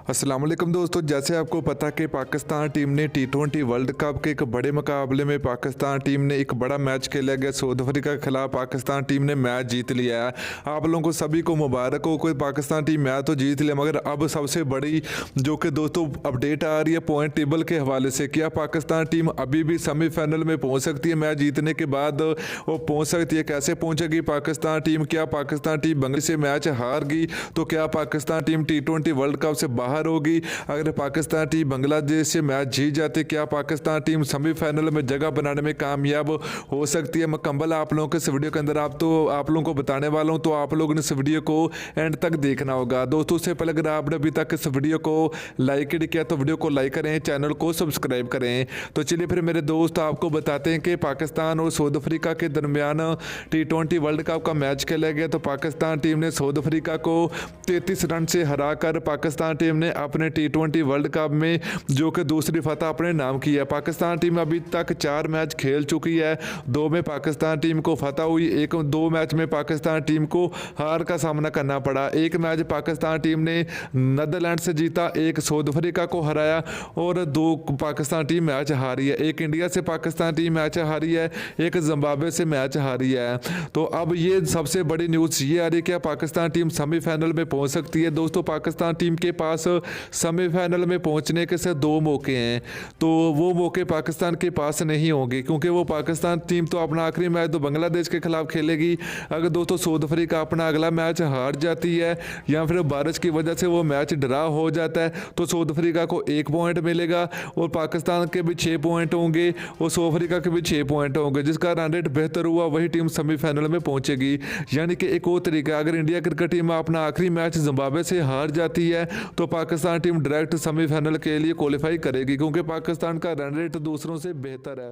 अस्सलाम वालेकुम दोस्तों, जैसे आपको पता कि पाकिस्तान टीम ने टी20 वर्ल्ड कप के एक बड़े मुकाबले में पाकिस्तान टीम ने एक बड़ा मैच खेला गया साउथ अफ्रीका के खिलाफ। पाकिस्तान टीम ने मैच जीत लिया है। आप लोगों को सभी को मुबारक हो, कोई पाकिस्तान टीम मैच तो जीत लिया, मगर अब सबसे बड़ी जो कि दोस्तों अपडेट आ रही है पॉइंट टेबल के हवाले से, क्या पाकिस्तान टीम अभी भी सेमीफाइनल में पहुँच सकती है? मैच जीतने के बाद वो पहुँच सकती है, कैसे पहुँचेगी पाकिस्तान टीम? क्या पाकिस्तान टीम बांग्लादेश से मैच हार गई तो क्या पाकिस्तान टीम टी20 वर्ल्ड कप से बाहर होगी? अगर पाकिस्तान टीम बांग्लादेश से मैच जीत जाती, क्या पाकिस्तान टीम सेमीफाइनल में जगह बनाने में कामयाब हो सकती है? मुकम्मल आप लोगों के इस वीडियो के अंदर आप लोगों को बताने वाला हूं, तो आप लोगों ने इस वीडियो को एंड तक देखना होगा। दोस्तों, उससे पहले अगर आपने अभी तक इस वीडियो को लाइक नहीं किया तो वीडियो को लाइक करें, चैनल को सब्सक्राइब करें। तो चलिए फिर मेरे दोस्त आपको बताते हैं कि पाकिस्तान और साउथ अफ्रीका के दरमियान टी20 वर्ल्ड कप का मैच खेला गया। तो पाकिस्तान टीम ने साउथ अफ्रीका को 33 रन से हराकर पाकिस्तान टीम ने अपने टी20 वर्ल्ड कप में जो कि दूसरी फतह अपने नाम की है। पाकिस्तान टीम अभी तक 4 मैच खेल चुकी है, 2 में पाकिस्तान टीम को फतह हुई, 2 मैच में पाकिस्तान टीम को हार का सामना करना पड़ा। 1 मैच पाकिस्तान टीम ने नीदरलैंड से जीता, 1 साउथ अफ्रीका को हराया और 2 पाकिस्तान टीम मैच हारी है। 1 इंडिया से पाकिस्तान टीम मैच हारी है, 1 जिम्बाब्वे से मैच हारी है। तो अब ये सबसे बड़ी न्यूज़ ये आ रही है कि पाकिस्तान टीम सेमीफाइनल में पहुंच सकती है। दोस्तों, पाकिस्तान टीम के पास सेमीफाइनल में पहुंचने के सिर्फ 2 मौके हैं, तो वो मौके पाकिस्तान के पास नहीं होंगे, क्योंकि वो पाकिस्तान टीम तो अपना आखिरी मैच तो बांग्लादेश के खिलाफ खेलेगी। अगर दोस्तों साउथ अफ्रीका अपना अगला मैच हार जाती है या फिर बारिश की वजह से वो मैच ड्रा हो जाता है तो साउथ अफ्रीका को 1 पॉइंट मिलेगा और पाकिस्तान के भी 6 पॉइंट होंगे और साउथ अफ्रीका के भी 6 पॉइंट होंगे। जिसका रन रेट बेहतर हुआ वही टीम सेमीफाइनल में पहुंचेगी। यानी कि एक और तरीका, अगर इंडिया क्रिकेट टीम अपना आखिरी मैच जिम्बाब्वे से हार जाती है तो पाकिस्तान टीम डायरेक्ट सेमीफाइनल के लिए क्वालिफाई करेगी, क्योंकि पाकिस्तान का रन रेट दूसरों से बेहतर है।